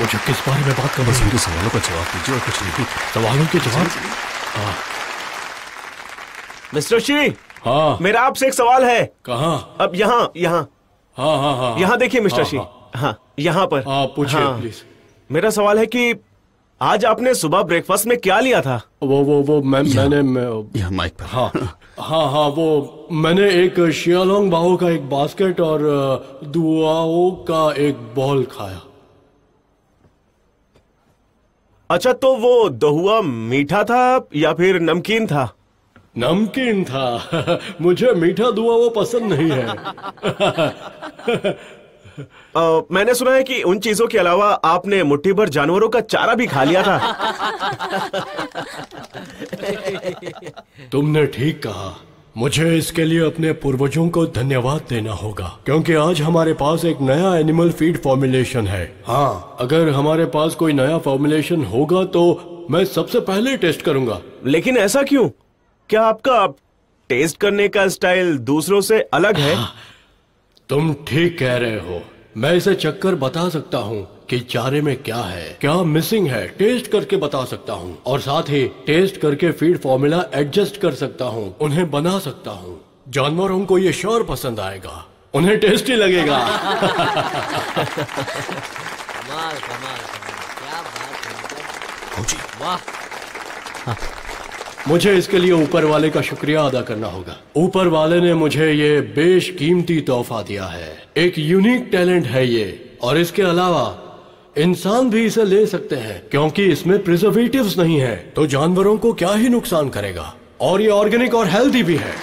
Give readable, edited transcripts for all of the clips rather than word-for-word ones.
मुझे किस बारे में बात करना? बस उनके सवालों का जवाब दीजिए और कुछ नहीं। सवालों के जवाब? हाँ। मिस्टर शी, हाँ, मेरा आपसे एक सवाल है। कहाँ? अब यहाँ यहाँ हाँ हाँ हाँ, यहाँ देखिए मिस्टर हाँ, शी। हाँ, हाँ, यहाँ पर। हाँ पूछिए प्लीज। मेरा सवाल है कि आज आपने सुबह ब्रेकफास्ट में क्या लिया था? मैंने यह माइक पर। हाँ हाँ हाँ, वो मैंने एक शियालोंग बाहो का एक बास्केट और दुआओं का एक बॉल खाया। अच्छा, तो वो दोहुआ मीठा था या फिर नमकीन था? नमकीन था। मुझे मीठा दुआ वो पसंद नहीं है। मैंने सुना है कि उन चीजों के अलावा आपने मुट्ठी भर जानवरों का चारा भी खा लिया था। तुमने ठीक कहा। मुझे इसके लिए अपने पूर्वजों को धन्यवाद देना होगा, क्योंकि आज हमारे पास एक नया एनिमल फीड फॉर्मुलेशन है। हाँ, अगर हमारे पास कोई नया फॉर्मुलेशन होगा तो मैं सबसे पहले टेस्ट करूंगा। लेकिन ऐसा क्यों? क्या आपका टेस्ट करने का स्टाइल दूसरों से अलग है? तुम ठीक कह रहे हो। मैं इसे चक्कर बता सकता हूँ कि चारे में क्या है, क्या मिसिंग है, टेस्ट करके बता सकता हूँ, और साथ ही टेस्ट करके फीड फॉर्मूला एडजस्ट कर सकता हूँ, उन्हें बना सकता हूँ। जानवरों को ये श्योर पसंद आएगा, उन्हें टेस्टी लगेगा। कमाल कमाल क्या बात है। वाह। मुझे इसके लिए ऊपर वाले का शुक्रिया अदा करना होगा। ऊपर वाले ने मुझे ये बेशकीमती तोहफा दिया है। एक यूनिक टैलेंट है ये, और इसके अलावा इंसान भी इसे ले सकते हैं, क्योंकि इसमें प्रिजर्वेटिव्स नहीं है, तो जानवरों को क्या ही नुकसान करेगा, और ये ऑर्गेनिक और हेल्दी भी है।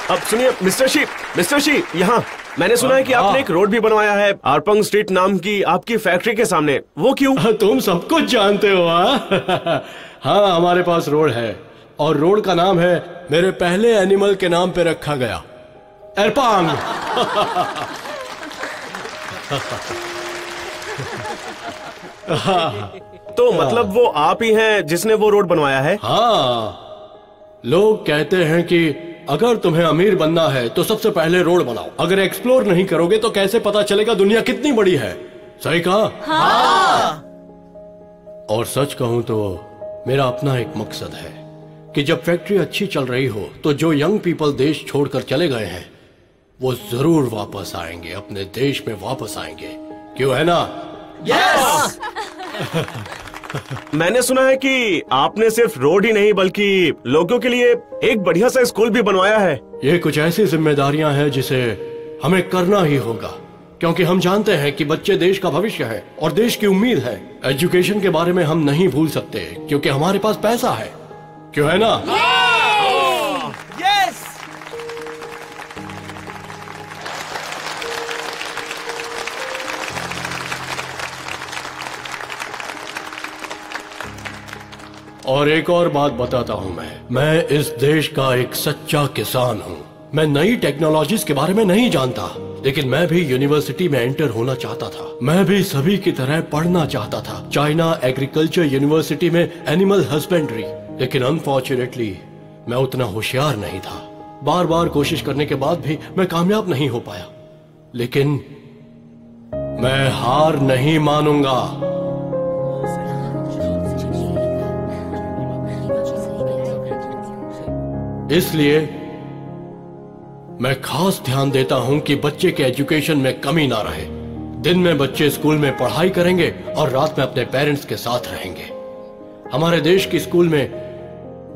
अब सुनिए मिस्टर शी, यहाँ मैंने सुना है कि आपने एक रोड भी बनवाया है आरपंग स्ट्रीट नाम की आपकी फैक्ट्री के सामने। वो क्यों? तुम सब कुछ जानते हो। हाँ, हमारे पास रोड है, और रोड का नाम है मेरे पहले एनिमल के नाम पे रखा गया, एरपांग। तो मतलब वो आप ही हैं जिसने वो रोड बनवाया है? हाँ, लोग कहते हैं कि अगर तुम्हें अमीर बनना है तो सबसे पहले रोड बनाओ। अगर एक्सप्लोर नहीं करोगे तो कैसे पता चलेगा दुनिया कितनी बड़ी है। सही कहा? हाँ। और सच कहूं तो मेरा अपना एक मकसद है कि जब फैक्ट्री अच्छी चल रही हो तो जो यंग पीपल देश छोड़कर चले गए हैं वो जरूर वापस आएंगे, अपने देश में वापस आएंगे। क्यों, है ना? यस। मैंने सुना है कि आपने सिर्फ रोड ही नहीं बल्कि लोगों के लिए एक बढ़िया सा स्कूल भी बनवाया है। ये कुछ ऐसी जिम्मेदारियां हैं जिसे हमें करना ही होगा, क्योंकि हम जानते हैं कि बच्चे देश का भविष्य है और देश की उम्मीद है। एजुकेशन के बारे में हम नहीं भूल सकते, क्योंकि हमारे पास पैसा है। क्यों, है ना? यस। और एक और बात बताता हूं, मैं इस देश का एक सच्चा किसान हूं। मैं नई टेक्नोलॉजीज के बारे में नहीं जानता, लेकिन मैं भी यूनिवर्सिटी में एंटर होना चाहता था। मैं भी सभी की तरह पढ़ना चाहता था, चाइना एग्रीकल्चर यूनिवर्सिटी में एनिमल हस्बेंड्री, लेकिन अनफॉर्चुनेटली मैं उतना होशियार नहीं था। बार बार कोशिश करने के बाद भी मैं कामयाब नहीं हो पाया, लेकिन मैं हार नहीं मानूंगा। इसलिए मैं खास ध्यान देता हूं कि बच्चे के एजुकेशन में कमी ना रहे। दिन में बच्चे स्कूल में पढ़ाई करेंगे और रात में अपने पेरेंट्स के साथ रहेंगे। हमारे देश की स्कूल में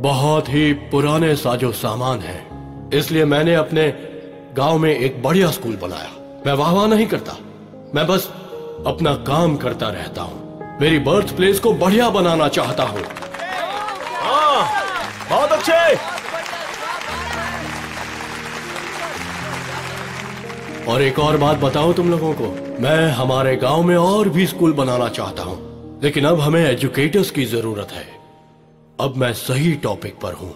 बहुत ही पुराने साजो सामान हैं, इसलिए मैंने अपने गांव में एक बढ़िया स्कूल बनाया। मैं वाह नहीं करता, मैं बस अपना काम करता रहता हूं। मेरी बर्थ प्लेस को बढ़िया बनाना चाहता हूं। हाँ, बहुत अच्छे। और एक और बात बताऊं तुम लोगों को, मैं हमारे गांव में और भी स्कूल बनाना चाहता हूं, लेकिन अब हमें एजुकेटर्स की जरूरत है। अब मैं सही टॉपिक पर हूं।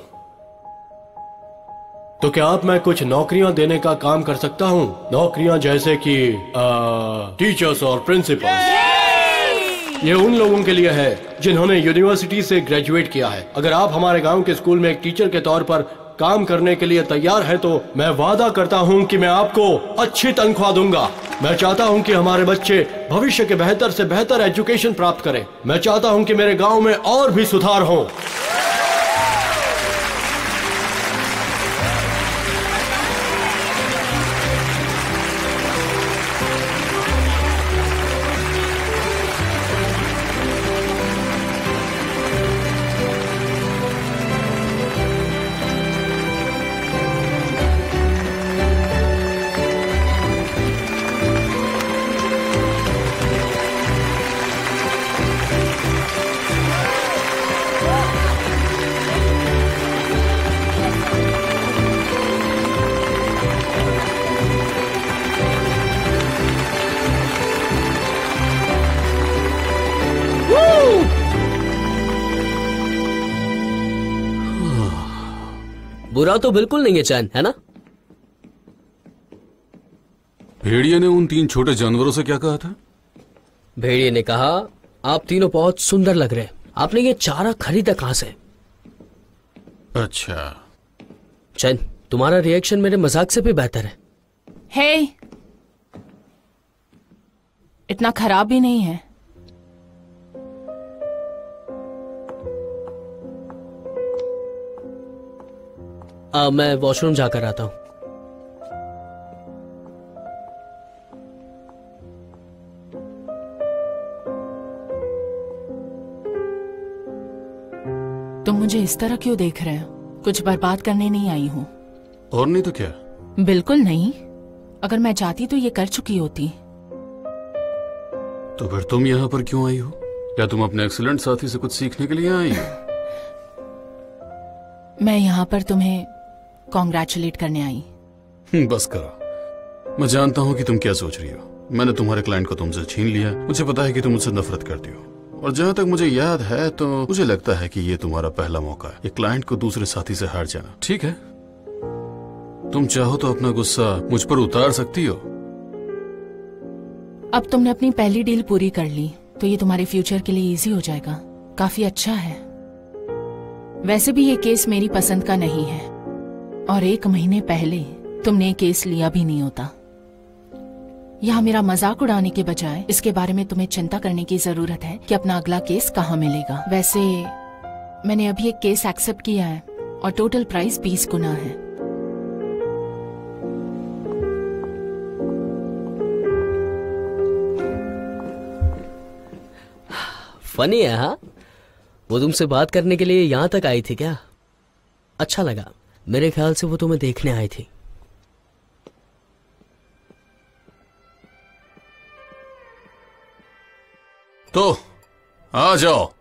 तो क्या आप मैं कुछ नौकरियां देने का काम कर सकता हूं? नौकरियां जैसे कि टीचर्स और प्रिंसिपल्स। ये उन लोगों के लिए है जिन्होंने यूनिवर्सिटी से ग्रेजुएट किया है। अगर आप हमारे गांव के स्कूल में एक टीचर के तौर पर काम करने के लिए तैयार है तो मैं वादा करता हूँ कि मैं आपको अच्छी तनख्वाह दूंगा। मैं चाहता हूँ कि हमारे बच्चे भविष्य के बेहतर से बेहतर एजुकेशन प्राप्त करें। मैं चाहता हूँ कि मेरे गांव में और भी सुधार हो। बुरा तो बिल्कुल नहीं है चैन, है ना? भेड़िए ने उन 3 छोटे जानवरों से क्या कहा था? भेड़िए ने कहा, आप तीनों बहुत सुंदर लग रहे हैं। आपने ये चारा खरीदा कहां से? अच्छा। चैन, तुम्हारा रिएक्शन मेरे मजाक से भी बेहतर है। हे, इतना खराब भी नहीं है। मैं वॉशरूम जाकर आता हूं। तुम मुझे इस तरह क्यों देख रहे हो? कुछ बर्बाद करने नहीं आई हूँ। और नहीं तो क्या? बिल्कुल नहीं। अगर मैं चाहती तो ये कर चुकी होती। तो फिर तुम यहाँ पर क्यों आई हो? क्या तुम अपने एक्सीलेंट साथी से कुछ सीखने के लिए आई हो? मैं यहाँ पर तुम्हें कॉन्ग्रेचुलेट करने आई। बस करो। मैं जानता हूँ कि तुम क्या सोच रही हो। मैंने तुम्हारे क्लाइंट को तुमसे छीन लिया। मुझे पता है कि तुम मुझसे नफरत करती हो, और जहाँ तक मुझे याद है तो मुझे लगता है कि ये तुम्हारा पहला मौका है ये क्लाइंट को दूसरे साथी से हार जाना। ठीक है, तुम चाहो तो अपना गुस्सा मुझ पर उतार सकती हो। अब तुमने अपनी पहली डील पूरी कर ली तो ये तुम्हारे फ्यूचर के लिए इजी हो जाएगा। काफी अच्छा है। वैसे भी ये केस मेरी पसंद का नहीं है, और 1 महीने पहले तुमने ये केस लिया भी नहीं होता। यहाँ मेरा मजाक उड़ाने के बजाय इसके बारे में तुम्हें चिंता करने की जरूरत है कि अपना अगला केस कहाँ मिलेगा। वैसे मैंने अभी एक केस एक्सेप्ट किया है और टोटल प्राइस 20 गुना है। फनी है हाँ? वो तुमसे बात करने के लिए यहाँ तक आई थी क्या? अच्छा लगा। मेरे ख्याल से वो तुम्हें देखने आई थी। तो आ जाओ,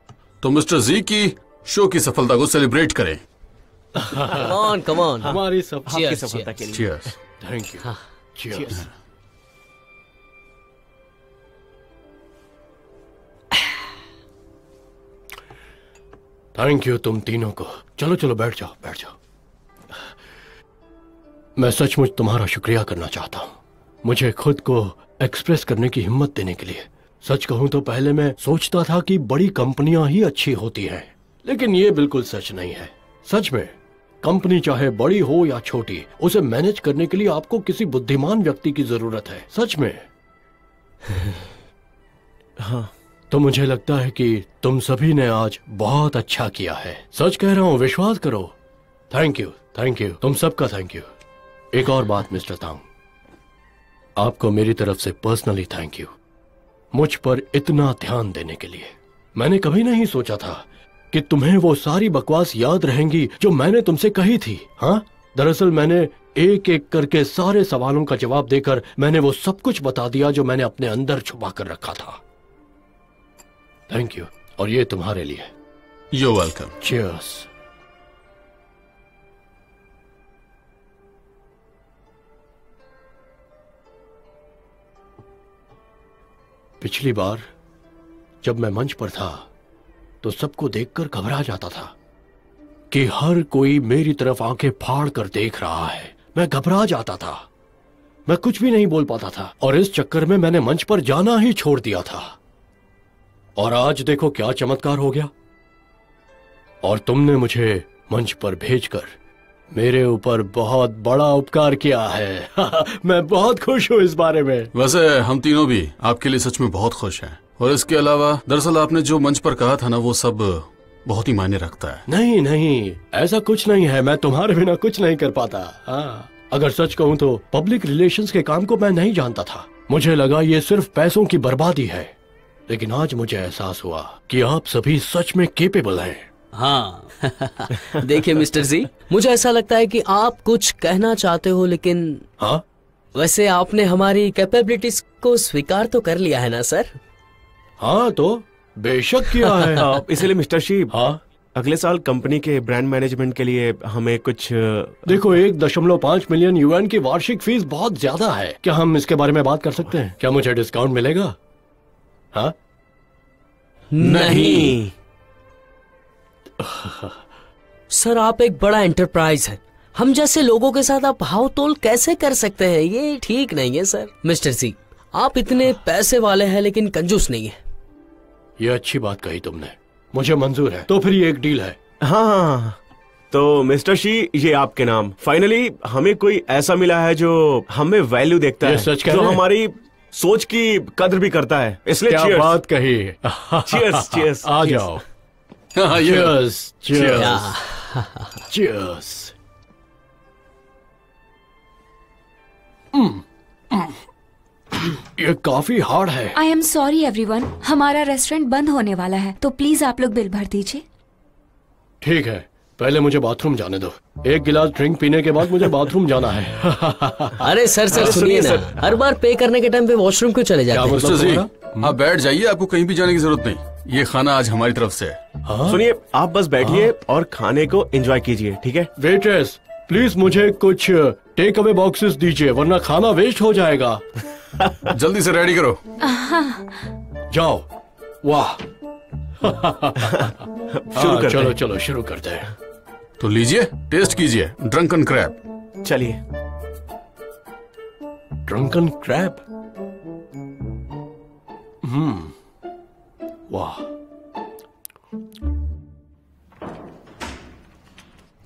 तो मिस्टर जी की शो की सफलता को सेलिब्रेट करें। Come on. हमारी सब आपकी सफलता के लिए। Cheers। Thank you. Cheers। Thank you तुम तीनों को। चलो चलो बैठ जाओ, बैठ जाओ। मैं सचमुच तुम्हारा शुक्रिया करना चाहता हूँ, मुझे खुद को एक्सप्रेस करने की हिम्मत देने के लिए। सच कहूं तो पहले मैं सोचता था कि बड़ी कंपनियां ही अच्छी होती हैं, लेकिन ये बिल्कुल सच नहीं है। सच में कंपनी चाहे बड़ी हो या छोटी, उसे मैनेज करने के लिए आपको किसी बुद्धिमान व्यक्ति की जरूरत है। सच में। हाँ, तो मुझे लगता है कि तुम सभी ने आज बहुत अच्छा किया है। सच कह रहा हूँ, विश्वास करो। थैंक यू, थैंक यू, तुम सबका थैंक यू। एक और बात मिस्टर तांग, आपको मेरी तरफ से पर्सनली थैंक यू, मुझ पर इतना ध्यान देने के लिए। मैंने कभी नहीं सोचा था कि तुम्हें वो सारी बकवास याद रहेंगी जो मैंने तुमसे कही थी। हाँ, दरअसल मैंने एक एक करके सारे सवालों का जवाब देकर मैंने वो सब कुछ बता दिया जो मैंने अपने अंदर छुपा कर रखा था। थैंक यू, और ये तुम्हारे लिए। You're welcome। Cheers। पिछली बार जब मैं मंच पर था तो सबको देखकर घबरा जाता था कि हर कोई मेरी तरफ आंखें फाड़ कर देख रहा है। मैं घबरा जाता था, मैं कुछ भी नहीं बोल पाता था, और इस चक्कर में मैंने मंच पर जाना ही छोड़ दिया था। और आज देखो क्या चमत्कार हो गया, और तुमने मुझे मंच पर भेजकर मेरे ऊपर बहुत बड़ा उपकार किया है। मैं बहुत खुश हूँ इस बारे में। वैसे हम तीनों भी आपके लिए सच में बहुत खुश हैं। और इसके अलावा दरअसल आपने जो मंच पर कहा था ना, वो सब बहुत ही मायने रखता है। नहीं नहीं, ऐसा कुछ नहीं है। मैं तुम्हारे बिना कुछ नहीं कर पाता। हाँ, अगर सच कहूँ तो पब्लिक रिलेशंस के काम को मैं नहीं जानता था। मुझे लगा ये सिर्फ पैसों की बर्बादी है, लेकिन आज मुझे एहसास हुआ कि आप सभी सच में केपेबल हैं। हाँ। देखिए मिस्टर जी, मुझे ऐसा लगता है कि आप कुछ कहना चाहते हो, लेकिन हाँ, वैसे आपने हमारी कैपेबिलिटीज को स्वीकार तो कर लिया है ना सर? हाँ तो बेशक किया है। इसलिए मिस्टर शी, हाँ, अगले साल कंपनी के ब्रांड मैनेजमेंट के लिए हमें कुछ देखो 1.5 मिलियन युआन की वार्षिक फीस बहुत ज्यादा है। क्या हम इसके बारे में बात कर सकते हैं? क्या मुझे डिस्काउंट मिलेगा? हाँ? नहीं। सर, आप एक बड़ा एंटरप्राइज है। हम जैसे लोगों के साथ आप भाव तोल कैसे कर सकते हैं? ये ठीक नहीं है सर। मिस्टर सी, आप इतने पैसे वाले हैं लेकिन कंजूस नहीं है। ये अच्छी बात कही तुमने, मुझे मंजूर है। तो फिर ये एक डील है। हाँ, तो मिस्टर शी, ये आपके नाम। फाइनली हमें कोई ऐसा मिला है जो हमें वैल्यू देखता ये है, सच कह जो रहे हैं? हमारी सोच की कद्र भी करता है। इसलिए क्या cheers। बात कही। Cheers, cheers, आ cheers। जाओ। हाँ, ये Cheers, cheers, या, cheers। ये काफी हार्ड है। आई एम सॉरी एवरीवन, हमारा रेस्टोरेंट बंद होने वाला है, तो प्लीज आप लोग बिल भर दीजिए। ठीक है, पहले मुझे बाथरूम जाने दो। एक गिलास ड्रिंक पीने के बाद मुझे बाथरूम जाना है। अरे सर सुनिए सुनिए ना, सर। हर बार पे करने के टाइम पे वॉशरूम क्यों चले जाते हैं? मतलब मिस्टर जी, तुम्हारा? आप बैठ जाइए, आपको कहीं भी जाने की जरूरत नहीं। ये खाना आज हमारी तरफ से है। सुनिए, आप बस बैठिए और खाने को एंजॉय कीजिए, ठीक है? वेट्रेस, प्लीज मुझे कुछ टेक अवे बॉक्सेस दीजिए, वरना खाना वेस्ट हो जाएगा। जल्दी से रेडी करो। जाओ। वाह। शुरू करते चलो हैं। चलो शुरू करते हैं। तो लीजिए, टेस्ट कीजिए ड्रंकन क्रैब। चलिए। Drunken crab. वाह।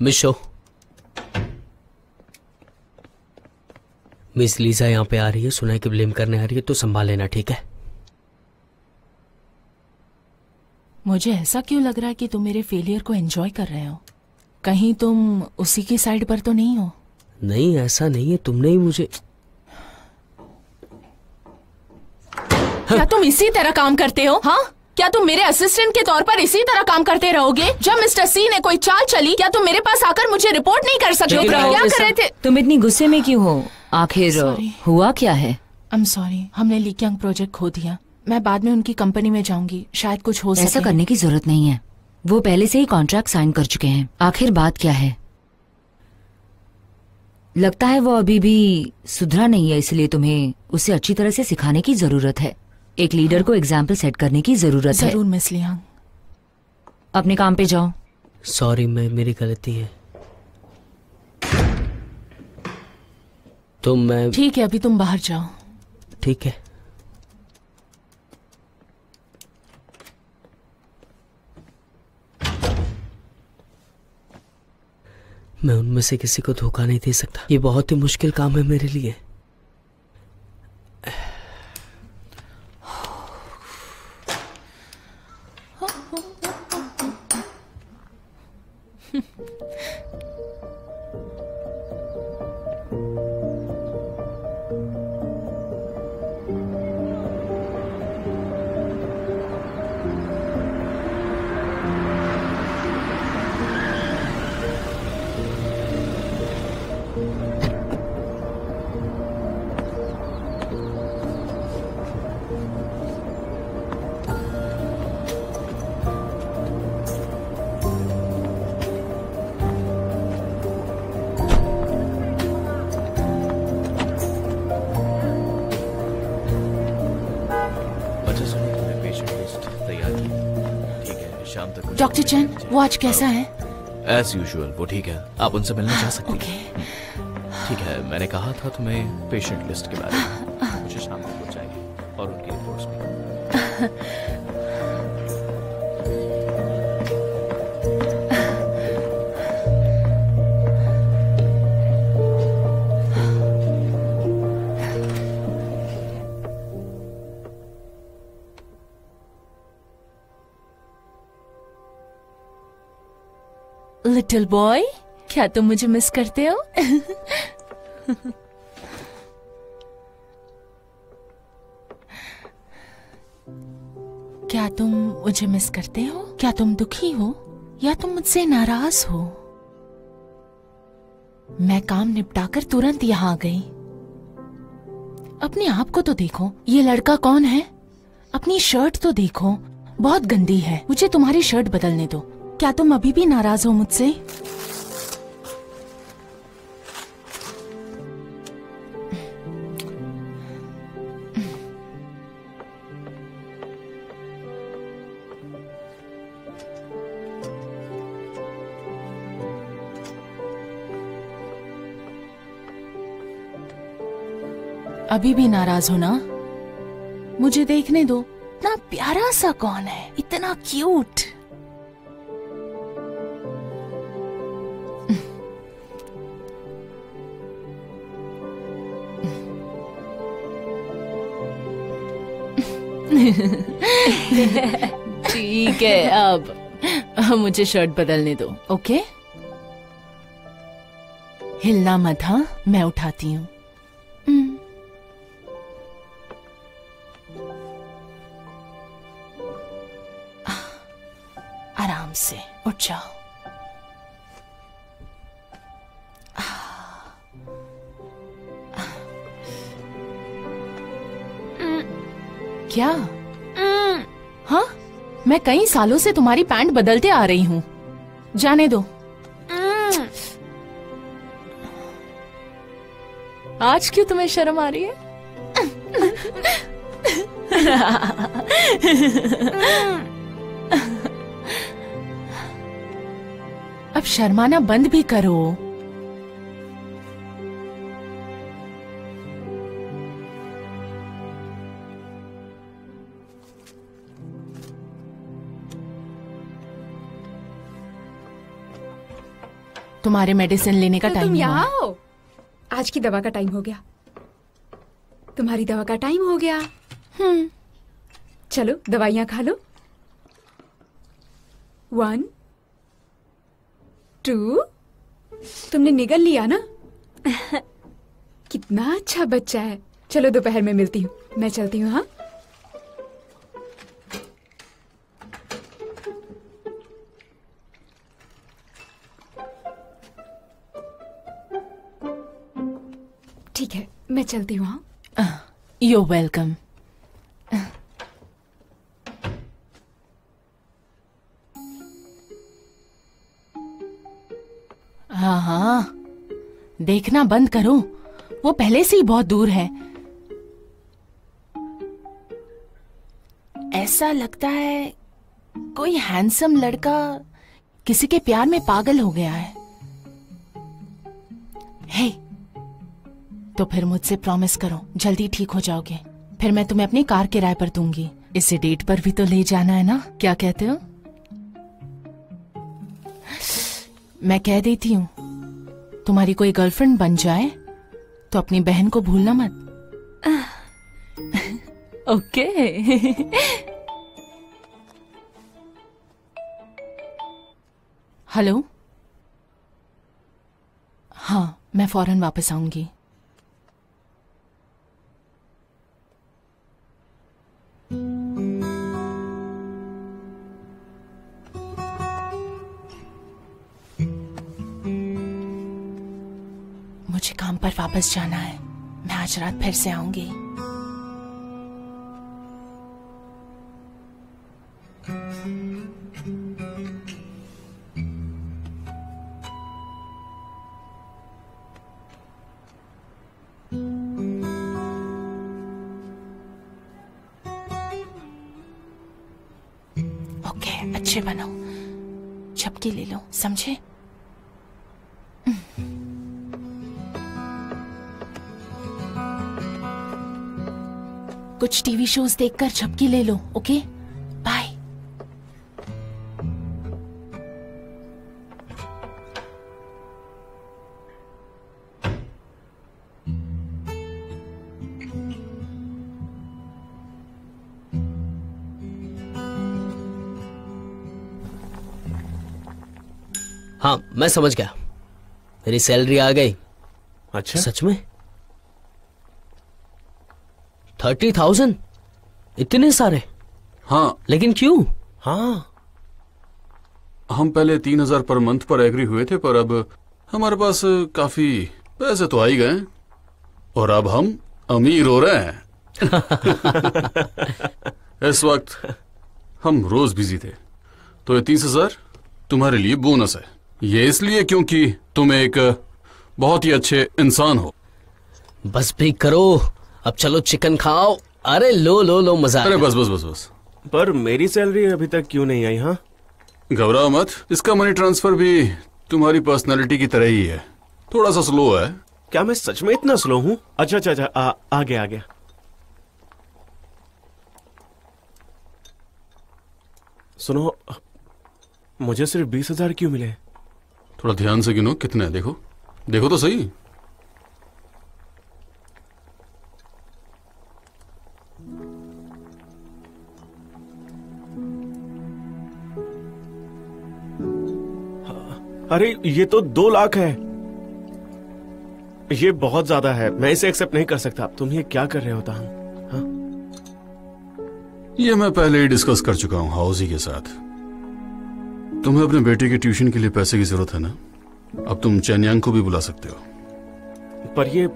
मिशो, मिस लीजा यहाँ पे आ रही है, सुना है कि ब्लेम करने आ रही है, तो संभाल लेना, ठीक है? मुझे ऐसा क्यों लग रहा है कि तुम मेरे फेलियर को एंजॉय कर रहे हो? कहीं तुम उसी की साइड पर तो नहीं हो? नहीं, ऐसा नहीं है, तुमने ही मुझे। क्या तुम इसी तरह काम करते हो? हाँ, क्या तुम मेरे असिस्टेंट के तौर पर इसी तरह काम करते रहोगे? जब मिस्टर सी ने कोई चाल चली, क्या तुम मेरे पास आकर मुझे रिपोर्ट नहीं कर सकते? चुप रहो, क्या कर रहे थे? तुम इतनी गुस्से में क्यों हो? आखिर Sorry। हुआ क्या है? आई एम सॉरी, हमने लीक्यांग प्रोजेक्ट खो दिया। मैं बाद में उनकी कंपनी में जाऊंगी, शायद कुछ हो सके। ऐसा करने की जरूरत नहीं है, वो पहले से ही कॉन्ट्रैक्ट साइन कर चुके हैं। आखिर बात क्या है? लगता है वो अभी भी सुधरा नहीं है, इसलिए तुम्हें उसे अच्छी तरह से सिखाने की जरूरत है। एक लीडर को एग्जाम्पल सेट करने की जरूरत है। जरूर मिस लियांग। अपने काम पे जाओ। सॉरी, मेरी गलती है। तो मैं ठीक है, अभी तुम बाहर जाओ। ठीक है। मैं उनमें से किसी को धोखा नहीं दे सकता। ये बहुत ही मुश्किल काम है मेरे लिए। डॉक्टर चैन, वो आज कैसा है? एज यूजुअल वो ठीक है, आप उनसे मिलना चाह सकती हैं। ठीक है, मैंने कहा था तुम्हें पेशेंट लिस्ट के बारे में, मुझे शाम तक हो जाएगी और उनकी रिपोर्ट्स भी। लिटिल बॉय, क्या तुम मुझे मिस करते हो? क्या तुम मुझे मिस करते हो? क्या तुम दुखी हो या तुम मुझसे नाराज हो? मैं काम निपटाकर तुरंत यहाँ आ गई। अपने आप को तो देखो, ये लड़का कौन है? अपनी शर्ट तो देखो, बहुत गंदी है। मुझे तुम्हारी शर्ट बदलने दो। क्या तुम अभी भी नाराज हो मुझसे? अभी भी नाराज हो ना? मुझे देखने दो। इतना प्यारा सा कौन है, इतना क्यूट। ठीक है, अब मुझे शर्ट बदलने दो, ओके? हिलना मत, हाँ? मैं उठाती हूँ। आराम से उठ जाओ। क्या? हाँ, मैं कई सालों से तुम्हारी पैंट बदलते आ रही हूँ। जाने दो। आज क्यों तुम्हें शर्म आ रही है? अब शर्माना बंद भी करो। तुम्हारे मेडिसिन लेने का टाइम तुम हुआ। यहाँ हो? आज की दवा का टाइम हो गया। तुम्हारी दवा का टाइम हो गया। चलो दवाइयाँ खा लो। 1 2। तुमने निगल लिया ना? कितना अच्छा बच्चा है। चलो दोपहर में मिलती हूँ। मैं चलती हूँ। हाँ, ठीक है, मैं चलती हूँ। हाँ, यू वेलकम। हाँ हाँ, देखना बंद करो। वो पहले से ही बहुत दूर है। ऐसा लगता है कोई हैंडसम लड़का किसी के प्यार में पागल हो गया है। हे, तो फिर मुझसे प्रॉमिस करो, जल्दी ठीक हो जाओगे। फिर मैं तुम्हें अपनी कार किराए पर दूंगी। इसे डेट पर भी तो ले जाना है ना? क्या कहते हो? मैं कह देती हूँ, तुम्हारी कोई गर्लफ्रेंड बन जाए तो अपनी बहन को भूलना मत। ओके। हेलो? हाँ, मैं फौरन वापस आऊंगी। मुझे काम पर वापस जाना है। मैं आज रात फिर से आऊंगी। ओके, अच्छे बनो। झपकी ले लो, समझे? कुछ टीवी शोज देखकर झपकी ले लो, ओके? बाय। हाँ मैं समझ गया, मेरी सैलरी आ गई। अच्छा सच में 30,000? इतने सारे? हाँ। लेकिन क्यों? हाँ हम पहले 3,000 पर मंथ पर एग्री हुए थे, पर अब हमारे पास काफी पैसे तो आ ही गए और अब हम अमीर हो रहे हैं। इस वक्त हम रोज बिजी थे, तो ये 30,000 तुम्हारे लिए बोनस है। ये इसलिए क्योंकि तुम एक बहुत ही अच्छे इंसान हो। बस भी करो, अब चलो चिकन खाओ। अरे लो लो लो, मजा अरे आया। बस बस बस बस। पर मेरी सैलरी अभी तक क्यों नहीं आई? हाँ घबराओ मत, इसका मनी ट्रांसफर भी तुम्हारी पर्सनालिटी की तरह ही है, थोड़ा सा स्लो है। क्या मैं सच में इतना स्लो हूँ? अच्छा अच्छा अच्छा, आ गया। सुनो, मुझे सिर्फ 20,000 क्यों मिले? थोड़ा ध्यान से गिनो कितने हैं, देखो देखो तो सही। अरे ये तो 2 लाख है। ये बहुत ज्यादा है, मैं इसे एक्सेप्ट नहीं कर सकता। तुम ये क्या कर रहे हो तांग? हाँ? ये मैं पहले ही डिस्कस कर चुका हूँ हाउसी के साथ। तुम्हें अपने बेटे की ट्यूशन के लिए पैसे की जरूरत है ना, अब तुम चैनयांग को भी बुला सकते हो। पर ये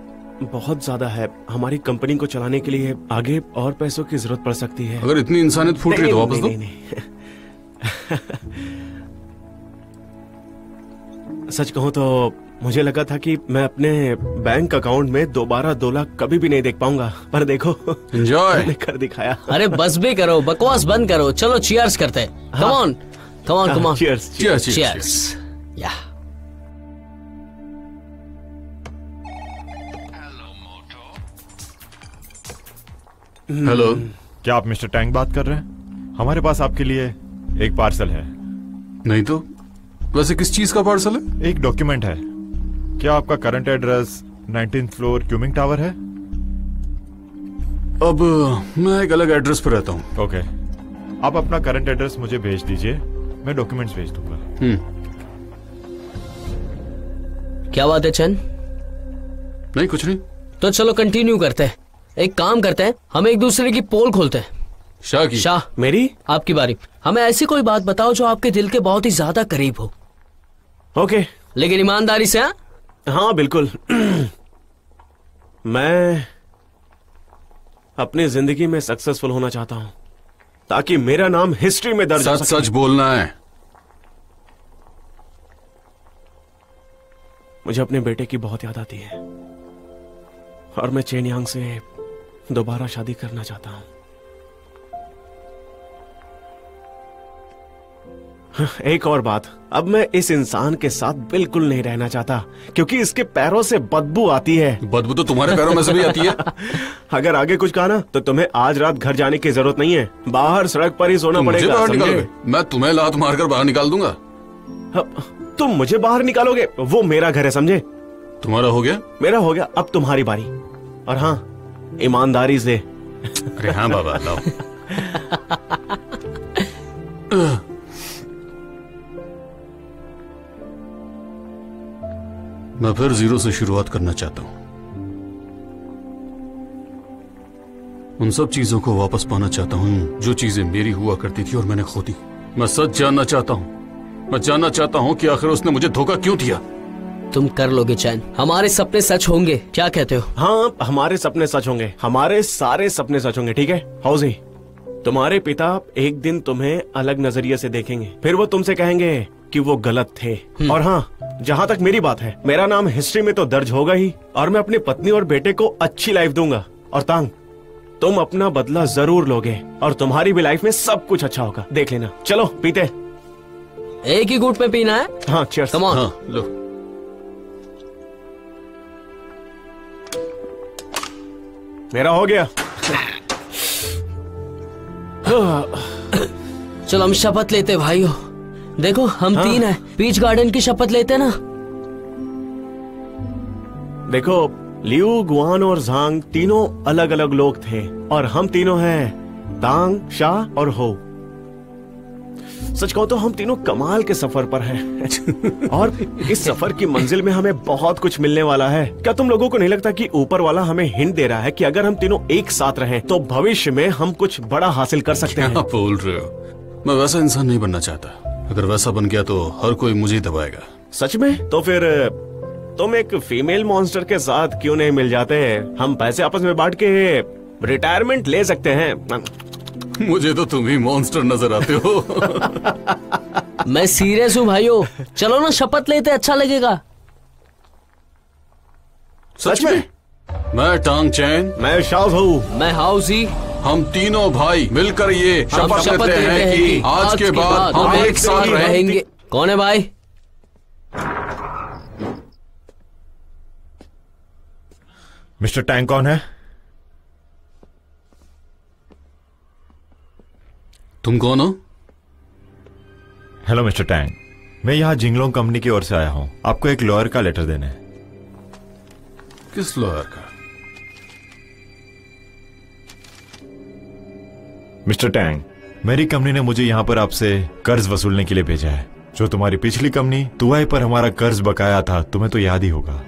बहुत ज्यादा है, हमारी कंपनी को चलाने के लिए आगे और पैसों की जरूरत पड़ सकती है। अगर इतनी इंसानियत फूट रही है तो वापस दो। नहीं। सच कहूं तो मुझे लगा था कि मैं अपने बैंक अकाउंट में दोबारा 2 लाख कभी भी नहीं देख पाऊंगा, पर देखो एंजॉय कर दिखाया। अरे बस भी करो, बकवास बंद करो, चलो चीयर्स करते हैं। Come on come on come on, cheers cheers. या हेलो, क्या आप मिस्टर टैंग बात कर रहे हैं? हमारे पास आपके लिए एक पार्सल है। नहीं तो वैसे किस चीज का पार्सल है? एक डॉक्यूमेंट है। क्या आपका करंट एड्रेस 19th फ्लोर क्यूमिंग टावर है? अब मैं एक अलग एड्रेस पर रहता हूँ। ओके, आप अपना करंट एड्रेस मुझे भेज दीजिए, मैं डॉक्यूमेंट्स भेज दूंगा। क्या बात है चैन? नहीं कुछ नहीं। तो चलो कंटिन्यू करते हैं। एक काम करते हैं, हम एक दूसरे की पोल खोलते हैं। शाह की? शाह, मेरी? आपकी बारी। हमें ऐसी कोई बात बताओ जो आपके दिल के बहुत ही ज्यादा करीब हो। ओके, लेकिन ईमानदारी से। हाँ बिल्कुल। मैं अपनी जिंदगी में सक्सेसफुल होना चाहता हूं ताकि मेरा नाम हिस्ट्री में दर्ज हो सच सके। सच बोलना है। मुझे अपने बेटे की बहुत याद आती है और मैं चेनयांग से दोबारा शादी करना चाहता हूं। एक और बात, अब मैं इस इंसान के साथ बिल्कुल नहीं रहना चाहता क्योंकि इसके पैरों से बदबू आती है। बदबू तो तुम्हारे पैरों में से भी आती है। अगर आगे कुछ कहा ना तो तुम्हें आज रात घर जाने की जरूरत नहीं है, बाहर सड़क पर ही सोना तुम मुझे पड़ेगा। बाहर समझे? निकालोगे? मैं तुम्हें लात मारकर बाहर निकाल दूंगा। तुम मुझे बाहर निकालोगे? वो मेरा घर है, समझे? तुम्हारा हो गया? मेरा हो गया, अब तुम्हारी बारी। और हाँ, ईमानदारी से। अरे हाँ बाबा, लाओ। मैं फिर 0 से शुरुआत करना चाहता हूं। उन सब चीजों को वापस पाना चाहता हूं जो चीजें मेरी हुआ करती थी और मैंने खो दी। मैं सच जानना चाहता हूं। मैं जानना चाहता हूं कि आखिर उसने मुझे धोखा क्यों दिया। तुम कर लोगे चैन, हमारे सपने सच होंगे, क्या कहते हो? हाँ, हमारे सपने सच होंगे, हमारे सारे सपने सच होंगे, ठीक है? हाउसी, तुम्हारे पिता एक दिन तुम्हें अलग नजरिए से देखेंगे, फिर वो तुमसे कहेंगे कि वो गलत थे। और हाँ, जहाँ तक मेरी बात है, मेरा नाम हिस्ट्री में तो दर्ज होगा ही और मैं अपनी पत्नी और बेटे को अच्छी लाइफ दूंगा। और तांग, तुम अपना बदला जरूर लोगे और तुम्हारी भी लाइफ में सब कुछ अच्छा होगा, देख लेना। चलो पीते। एक ही घूंट में पीना है? हाँ, चीयर्स। Come on. हाँ, लो। मेरा हो गया। चलो हम शपथ लेते भाइयों। देखो हम 3 हैं, पीच गार्डन की शपथ लेते ना। देखो, लियू, गुआन और झांग तीनों अलग अलग लोग थे और हम तीनों हैं तांग, शाह और हो। सच कहूं तो हम तीनों कमाल के सफर पर हैं। और इस सफर की मंजिल में हमें बहुत कुछ मिलने वाला है। क्या तुम लोगों को नहीं लगता कि ऊपर वाला हमें हिंट दे रहा है कि अगर हम तीनों एक साथ रहें तो भविष्य में हम कुछ बड़ा हासिल कर सकते हैं? क्या बोल रहे हो? मैं वैसा इंसान नहीं बनना चाहता। अगर वैसा बन गया तो हर कोई मुझे ही दबाएगा। सच में? तो फिर तुम एक फीमेल मॉन्स्टर के साथ क्यों नहीं मिल जाते? हम पैसे आपस में बांट के रिटायरमेंट ले सकते हैं। मुझे तो तुम ही मॉन्स्टर नजर आते हो। मैं सीरियस हूँ भाइयों, चलो ना शपथ लेते, अच्छा लगेगा। सच में? मैं टांग चैन, मैं शाओ हूँ, मैं हाउसी। हम तीनों भाई मिलकर ये शपथ लेते हैं कि आज के बाद हम एक साथ रहेंगे। कौन है भाई? मिस्टर टैंग कौन है? तुम कौन हो? हेलो मिस्टर टैंग, मैं यहाँ जिंगलोंग कंपनी की ओर से आया हूँ आपको एक लॉयर का लेटर देने। किस लॉयर का? मिस्टर टैंग, मेरी कंपनी ने मुझे यहाँ पर आपसे कर्ज वसूलने के लिए भेजा है। जो तुम्हारी पिछली कंपनी तुआई पर हमारा कर्ज बकाया था, तुम्हें तो याद ही होगा।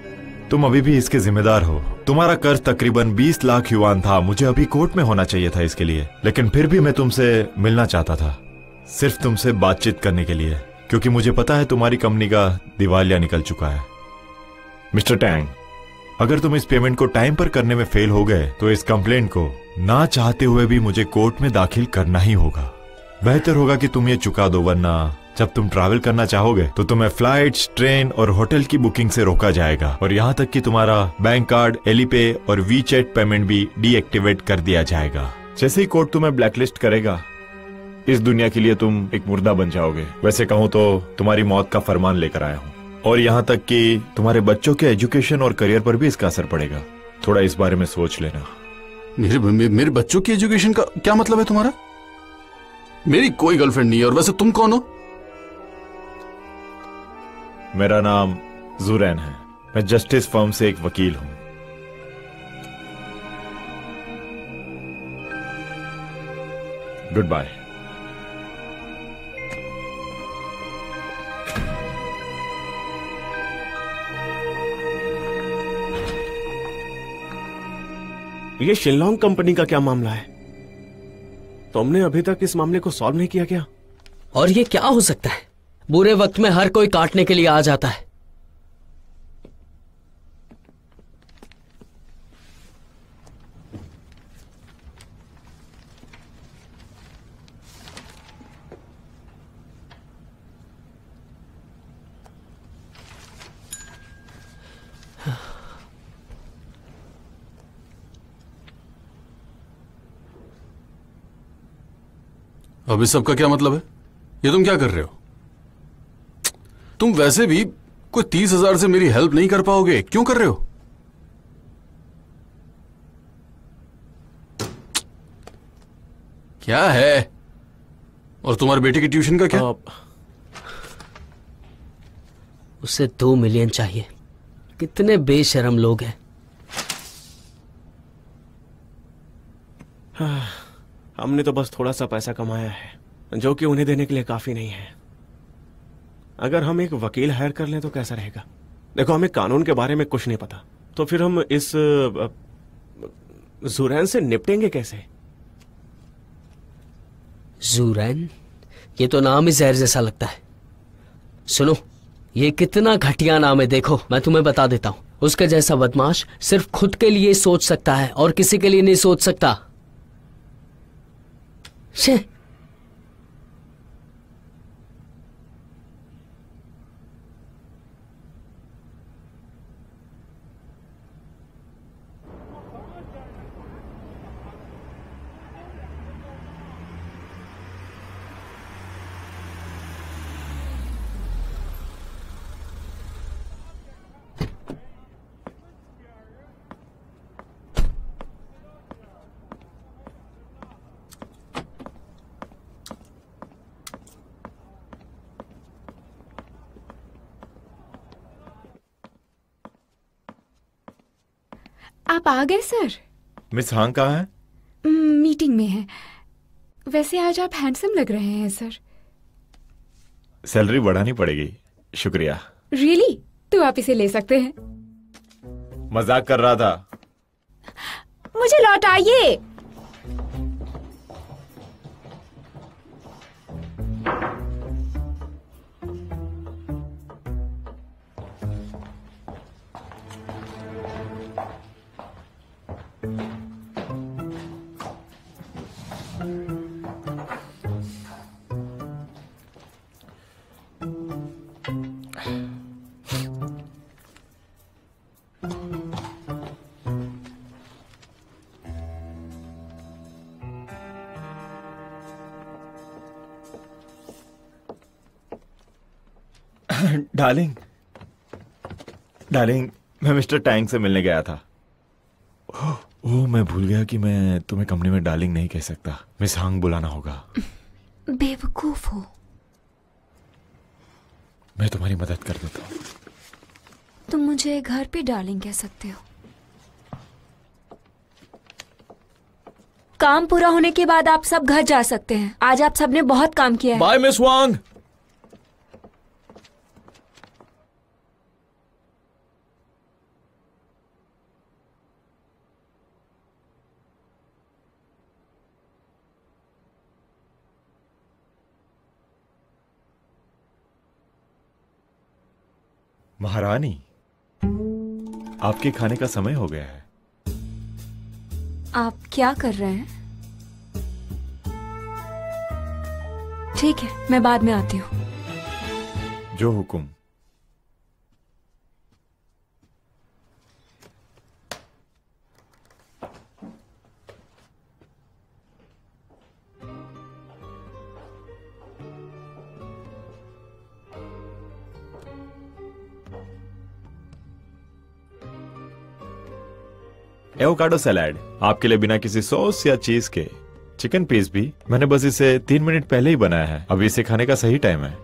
तुम अभी भी इसके जिम्मेदार हो। तुम्हारा कर्ज तकरीबन 20 लाख युआन था। मुझे अभी कोर्ट में होना चाहिए था इसके लिए, लेकिन फिर भी मैं तुमसे मिलना चाहता था, सिर्फ तुमसे बातचीत करने के लिए, क्योंकि मुझे पता है तुम्हारी कंपनी का दिवालिया निकल चुका है। मिस्टर टैंग, अगर तुम इस पेमेंट को टाइम पर करने में फेल हो गए तो इस कंप्लेंट को ना चाहते हुए भी मुझे कोर्ट में दाखिल करना ही होगा। बेहतर होगा कि तुम ये चुका दो, वरना जब तुम ट्रैवल करना चाहोगे तो तुम्हें फ्लाइट्स, ट्रेन और होटल की बुकिंग से रोका जाएगा, और यहाँ तक कि तुम्हारा बैंक कार्ड, एलिपे और वीचैट पेमेंट भी डीएक्टिवेट कर दिया जाएगा। जैसे ही कोर्ट तुम्हें ब्लैकलिस्ट करेगा, इस दुनिया के लिए तुम एक मुर्दा बन जाओगे। वैसे कहूँ तो तुम्हारी मौत का फरमान लेकर आया हूँ, और यहाँ तक कि तुम्हारे बच्चों के एजुकेशन और करियर पर भी इसका असर पड़ेगा। थोड़ा इस बारे में सोच लेना। मेरे बच्चों की एजुकेशन का क्या मतलब है तुम्हारा? मेरी कोई गर्लफ्रेंड नहीं है। और वैसे तुम कौन हो? मेरा नाम जुरैन है। मैं जस्टिस फर्म से एक वकील हूं। Goodbye. ये शिनलोंग कंपनी का क्या मामला है? तुमने अभी तक इस मामले को सॉल्व नहीं किया क्या? और ये क्या हो सकता है? बुरे वक्त में हर कोई काटने के लिए आ जाता है। अब इस सब का क्या मतलब है? ये तुम क्या कर रहे हो? तुम वैसे भी कोई 30,000 से मेरी हेल्प नहीं कर पाओगे, क्यों कर रहे हो? क्या है? और तुम्हारे बेटे की ट्यूशन का क्या? उसे 2 मिलियन चाहिए। कितने बेशरम लोग हैं। हमने तो बस थोड़ा सा पैसा कमाया है, जो कि उन्हें देने के लिए काफी नहीं है। अगर हम एक वकील हायर कर लें तो कैसा रहेगा? देखो, हमें कानून के बारे में कुछ नहीं पता, तो फिर हम इस जुरैन से निपटेंगे कैसे? जुरैन? ये तो नाम ही जहर जैसा लगता है। सुनो, ये कितना घटिया नाम है। देखो, मैं तुम्हें बता देता हूं, उसके जैसा बदमाश सिर्फ खुद के लिए सोच सकता है और किसी के लिए नहीं सोच सकता। शे। आप आ गए सर? मिस हांग कहाँ है? मीटिंग में है। वैसे आज आप हैंडसम लग रहे हैं सर। सैलरी बढ़ानी पड़ेगी। शुक्रिया। रियली? तो आप इसे ले सकते हैं। मजाक कर रहा था। मुझे लौटाइए। डार्लिंग, डार्लिंग, मैं मिस्टर टैंग से मिलने गया था। ओह, मैं भूल गया कि मैं तुम्हें कंपनी में डार्लिंग नहीं कह सकता। मिस हांग बुलाना होगा। बेवकूफ हो। मैं तुम्हारी मदद कर देता हूँ। तुम मुझे घर पे डार्लिंग कह सकते हो। काम पूरा होने के बाद आप सब घर जा सकते हैं। आज आप सबने बहुत काम किया है। बाय मिस वांग। महारानी, आपके खाने का समय हो गया है। आप क्या कर रहे हैं? ठीक है, मैं बाद में आती हूँ। जो हुकुम। एवोकाडो सलाद आपके लिए बिना किसी सॉस या चीज के। चिकन पीस भी मैंने बस इसे 3 मिनट पहले ही बनाया है। अभी इसे खाने का सही टाइम है।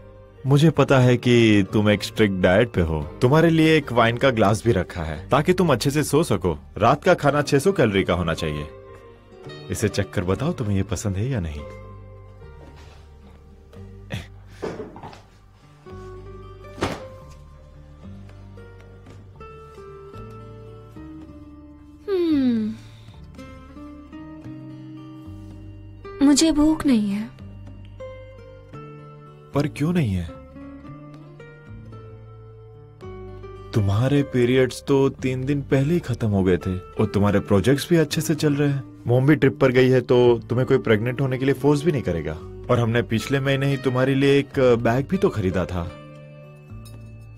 मुझे पता है कि तुम एक स्ट्रिक्ट डाइट पे हो। तुम्हारे लिए एक वाइन का ग्लास भी रखा है ताकि तुम अच्छे से सो सको। रात का खाना 600 कैलोरी का होना चाहिए। इसे चेक कर बताओ तुम्हें ये पसंद है या नहीं। मुझे भूख नहीं है। पर क्यों नहीं है? तुम्हारे पीरियड्स तो 3 दिन पहले ही खत्म हो गए थे और तुम्हारे प्रोजेक्ट्स भी अच्छे से चल रहे हैं। मॉम भी ट्रिप पर गई है तो तुम्हें कोई प्रेग्नेंट होने के लिए फोर्स भी नहीं करेगा। और हमने पिछले महीने ही तुम्हारे लिए एक बैग भी तो खरीदा था।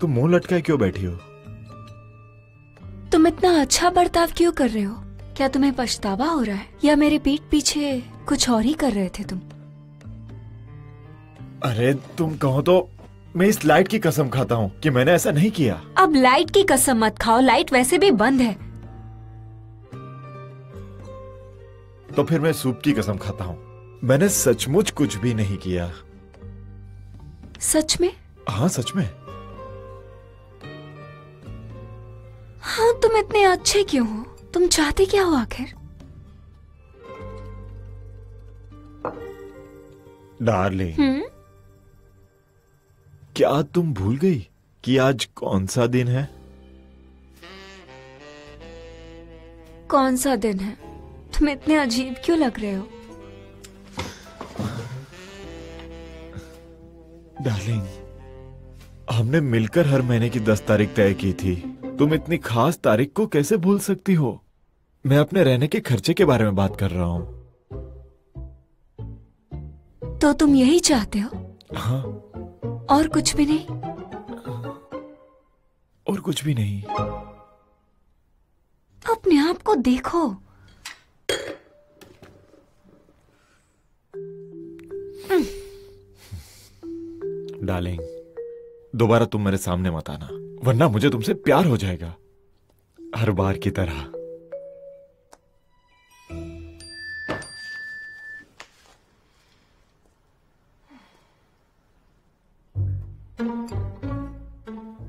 तुम मुंह लटकाए क्यों बैठी हो? तुम इतना अच्छा बर्ताव क्यों कर रहे हो? क्या तुम्हें पछतावा हो रहा है या मेरे पीठ पीछे कुछ और ही कर रहे थे तुम? अरे तुम कहो तो मैं इस लाइट की कसम खाता हूँ कि मैंने ऐसा नहीं किया। अब लाइट की कसम मत खाओ, लाइट वैसे भी बंद है। तो फिर मैं सूप की कसम खाता हूँ। मैंने सचमुच कुछ भी नहीं किया। सच में? हाँ सच में। हाँ, तुम इतने अच्छे क्यों हो? तुम चाहते क्या हो आखिर? डार्लिंग, क्या तुम भूल गई कि आज कौन सा दिन है? कौन सा दिन है? तुम इतने अजीब क्यों लग रहे हो? डार्लिंग, हमने मिलकर हर महीने की 10 तारीख तय की थी। तुम इतनी खास तारीख को कैसे भूल सकती हो? मैं अपने रहने के खर्चे के बारे में बात कर रहा हूँ। तो तुम यही चाहते हो? हाँ। और कुछ भी नहीं? और कुछ भी नहीं। अपने आप को देखो। डार्लिंग, दोबारा तुम मेरे सामने मत आना, वरना मुझे तुमसे प्यार हो जाएगा, हर बार की तरह।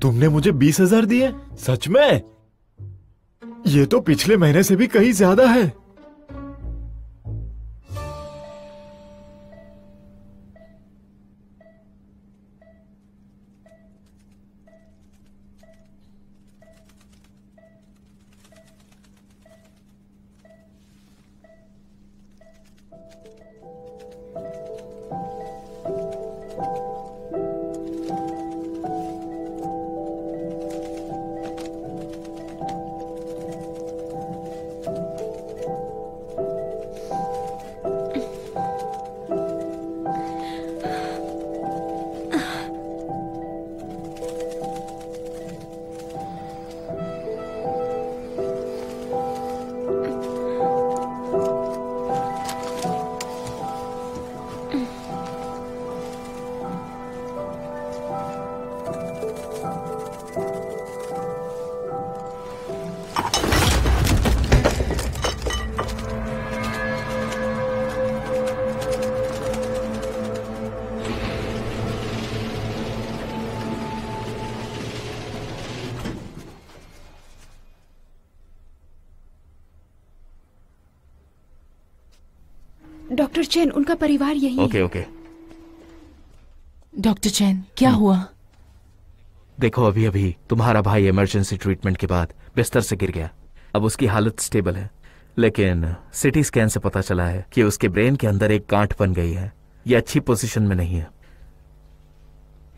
तुमने मुझे 20,000 दिए? सच में? ये तो पिछले महीने से भी कहीं ज्यादा है। डॉक्टर चैन, उनका परिवार यही है। Okay okay. डॉक्टर चैन, क्या हुआ? देखो, अभी अभी तुम्हारा भाई इमरजेंसी ट्रीटमेंट के बाद बिस्तर से गिर गया। अब उसकी हालत स्टेबल है, लेकिन सिटी स्कैन से पता चला है कि उसके ब्रेन के अंदर एक गांठ बन गई है। ये अच्छी पोजीशन में नहीं है।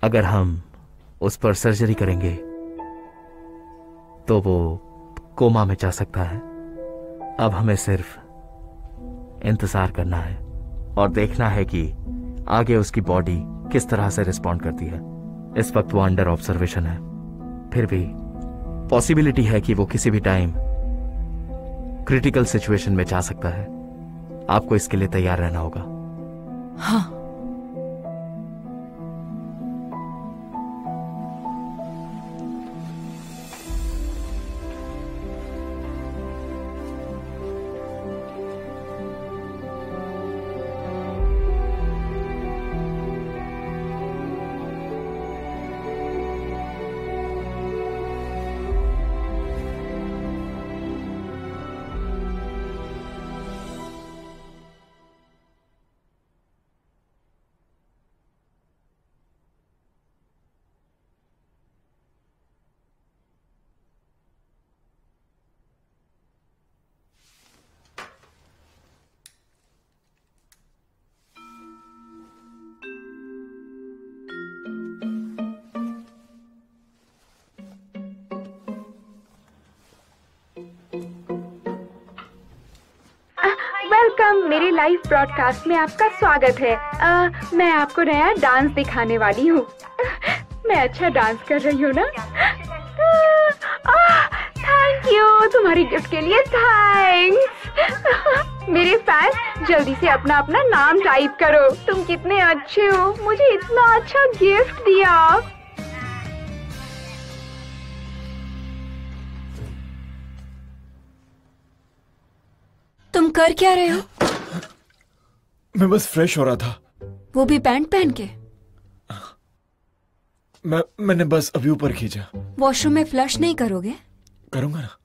अगर हम उस पर सर्जरी करेंगे तो वो कोमा में जा सकता है। अब हमें सिर्फ इंतजार करना है और देखना है कि आगे उसकी बॉडी किस तरह से रिस्पॉन्ड करती है। इस वक्त वो अंडर ऑब्जर्वेशन है, फिर भी पॉसिबिलिटी है कि वो किसी भी टाइम क्रिटिकल सिचुएशन में जा सकता है। आपको इसके लिए तैयार रहना होगा। हाँ। वेलकम, मेरे लाइव ब्रॉडकास्ट में आपका स्वागत है। मैं आपको नया डांस दिखाने वाली हूँ। मैं अच्छा डांस कर रही हूँ ना? थैंक यू, तुम्हारी गिफ्ट के लिए थैंक्स। मेरे फैंस, जल्दी से अपना अपना नाम टाइप करो। तुम कितने अच्छे हो, मुझे इतना अच्छा गिफ्ट दिया। तुम कर क्या रहे हो? मैं बस फ्रेश हो रहा था। वो भी पैंट पहन के? मैंने बस अभी ऊपर खींचा। वॉशरूम में फ्लश नहीं करोगे? करूंगा ना।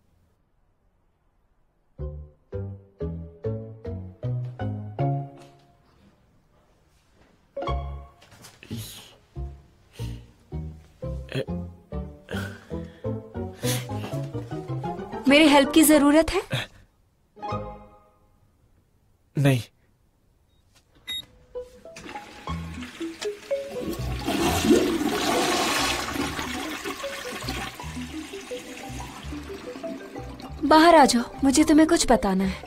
मेरी हेल्प की जरूरत है? नहीं। बाहर आ जाओ, मुझे तुम्हें कुछ बताना है।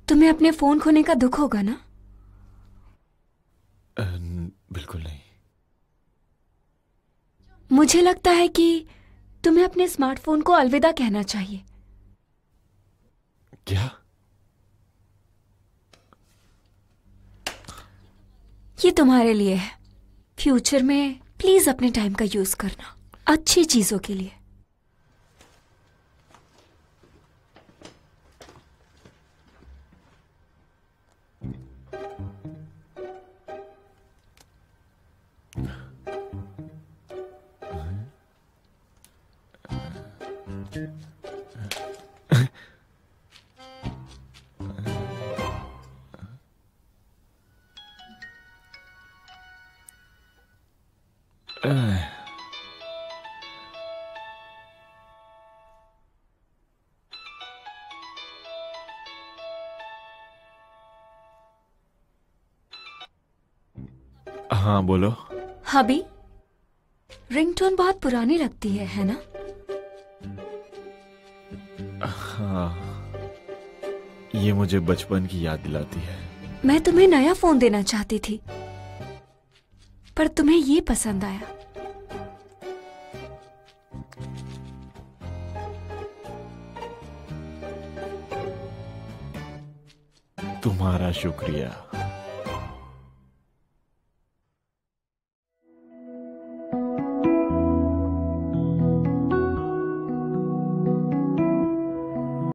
तुम्हें अपने फोन खोने का दुख होगा ना? बिल्कुल नहीं। मुझे लगता है कि तुम्हें अपने स्मार्टफोन को अलविदा कहना चाहिए। क्या? ये तुम्हारे लिए है। फ्यूचर में प्लीज अपने टाइम का यूज करना अच्छी चीजों के लिए। हाँ बोलो। हबी, रिंगटोन बहुत पुरानी लगती है ना? हाँ, ये मुझे बचपन की याद दिलाती है। मैं तुम्हें नया फोन देना चाहती थी, पर तुम्हें ये पसंद आया। तुम्हारा शुक्रिया।